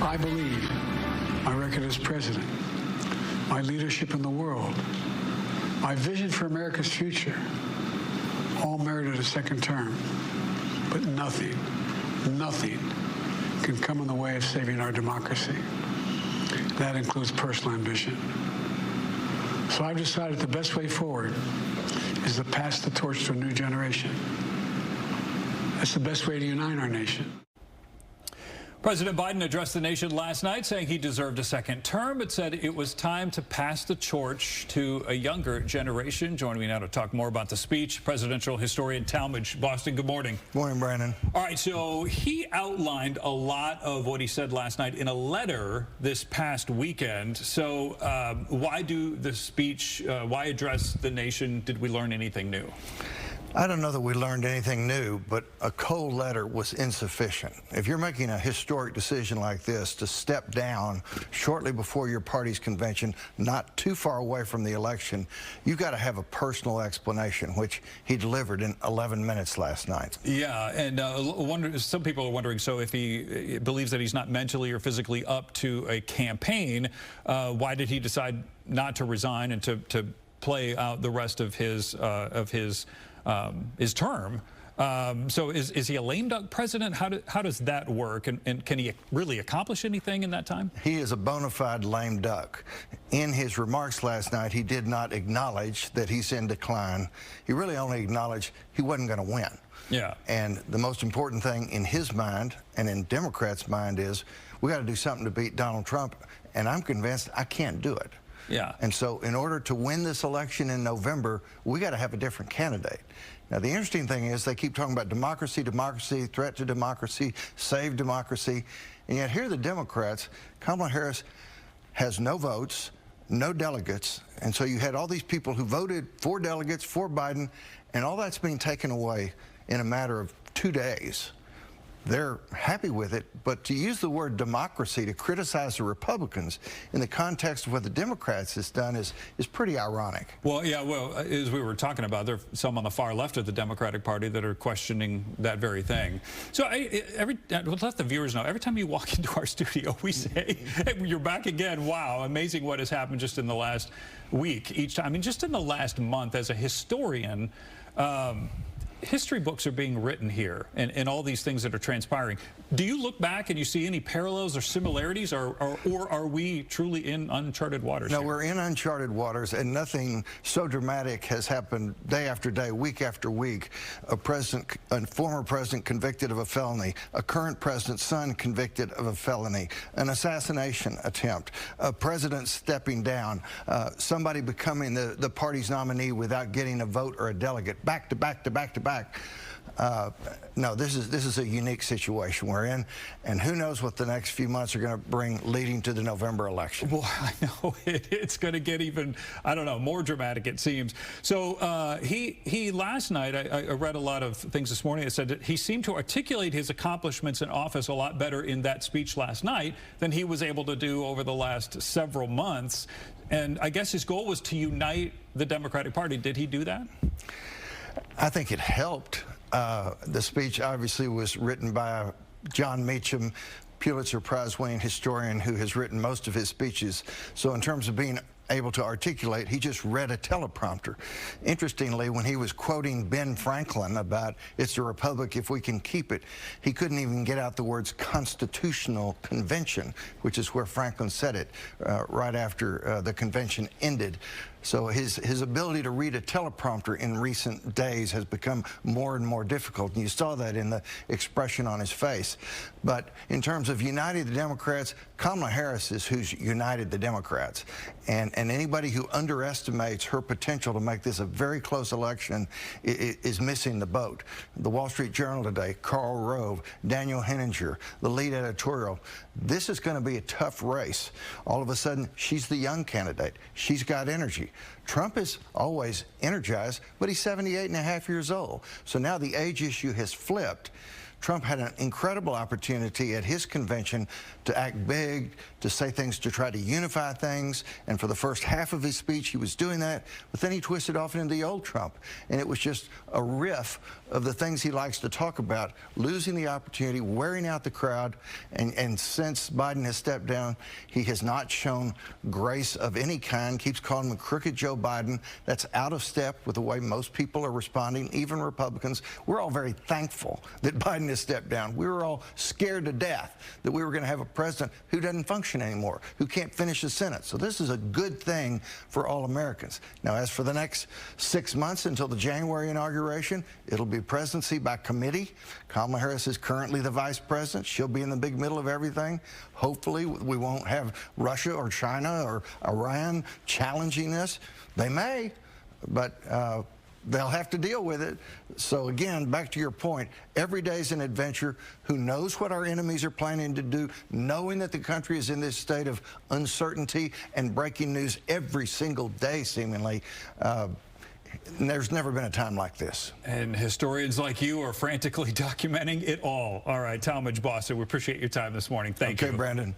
I believe my record as president, my leadership in the world, my vision for America's future, all merited a second term. But nothing can come in the way of saving our democracy. That includes personal ambition. So I've decided the best way forward is to pass the torch to a new generation. That's the best way to unite our nation. President Biden addressed the nation last night saying he deserved a second term, but said it was time to pass the torch to a younger generation. Joining me now to talk more about the speech, presidential historian Talmage Boston. Good morning. Morning, Brandon. All right, so he outlined a lot of what he said last night in a letter this past weekend. So why do the speech, why address the nation? Did we learn anything new? I don't know that we learned anything new, but a cold letter was insufficient. If you're making a historic decision like this to step down shortly before your party's convention, not too far away from the election, you've got to have a personal explanation, which he delivered in 11 minutes last night. Yeah, and some people are wondering, so if he believes that he's not mentally or physically up to a campaign, why did he decide not to resign and to play out the rest of his term? So is he a lame duck president? How does that work? And can he really accomplish anything in that time? He is a bona fide lame duck. In his remarks last night, he did not acknowledge that he's in decline. He really only acknowledged he wasn't going to win. Yeah. And the most important thing in his mind and in Democrats' mind is we got to do something to beat Donald Trump. And I'm convinced I can't do it. Yeah. And so in order to win this election in November, we got to have a different candidate. Now, the interesting thing is they keep talking about democracy, democracy, threat to democracy, save democracy. And yet here the Democrats, Kamala Harris has no votes, no delegates. And so you had all these people who voted for delegates, for Biden, and all that's being taken away in a matter of 2 days. They're happy with it, but to use the word democracy to criticize the Republicans in the context of what the Democrats has done is pretty ironic. Well, yeah, well, as we were talking about, there are some on the far left of the Democratic Party that are questioning that very thing. So we'll let the viewers know, every time you walk into our studio, we say, hey, you're back again. Wow, amazing what has happened just in the last week each time. I mean, just in the last month as a historian, history books are being written here and all these things that are transpiring. Do you look back and you see any parallels or similarities, or are we truly in uncharted waters? No, here? We're in uncharted waters, and nothing so dramatic has happened day after day, week after week. A former president convicted of a felony, a current president's son convicted of a felony, an assassination attempt, a president stepping down, somebody becoming the party's nominee without getting a vote or a delegate, back to back to back to back. No, this is a unique situation we're in, and who knows what the next few months are going to bring leading to the November election. Well, I know it's going to get even, I don't know, more dramatic, it seems. So he last night, I read a lot of things this morning that said that he seemed to articulate his accomplishments in office a lot better in that speech last night than he was able to do over the last several months. And I guess his goal was to unite the Democratic Party. Did he do that? I think it helped. The speech obviously was written by John Meacham, Pulitzer Prize-winning historian who has written most of his speeches. So in terms of being able to articulate, he just read a teleprompter. Interestingly, when he was quoting Ben Franklin about it's a republic if we can keep it, he couldn't even get out the words constitutional convention, which is where Franklin said it right after the convention ended. So his ability to read a teleprompter in recent days has become more and more difficult, and you saw that in the expression on his face. But in terms of uniting the Democrats, Kamala Harris is who's united the Democrats. And anybody who underestimates her potential to make this a very close election is missing the boat. The Wall Street Journal today, Karl Rove, Daniel Henninger, the lead editorial, this is going to be a tough race. All of a sudden, she's the young candidate. She's got energy. Trump is always energized, but he's 78 and a half years old. So now the age issue has flipped. Trump had an incredible opportunity at his convention to act big, to say things to try to unify things, and for the first half of his speech he was doing that, but then he twisted off into the old Trump, and it was just a riff of the things he likes to talk about, losing the opportunity, wearing out the crowd, and since Biden has stepped down, he has not shown grace of any kind, keeps calling him crooked Joe Biden. That's out of step with the way most people are responding, even Republicans. We're all very thankful that Biden has stepped down. We were all scared to death that we were going to have a president who doesn't function anymore, who can't finish the Senate. So this is a good thing for all Americans. Now, as for the next 6 months until the January inauguration, it'll be presidency by committee. Kamala Harris is currently the vice president. She'll be in the big middle of everything. Hopefully, we won't have Russia or China or Iran challenging this. They may, but they'll have to deal with it. So again, back to your point, every day is an adventure. Who knows what our enemies are planning to do, knowing that the country is in this state of uncertainty and breaking news every single day, seemingly. There's never been a time like this. And historians like you are frantically documenting it all. All right, Talmage Boston, we appreciate your time this morning. Thank you. Okay, Brandon.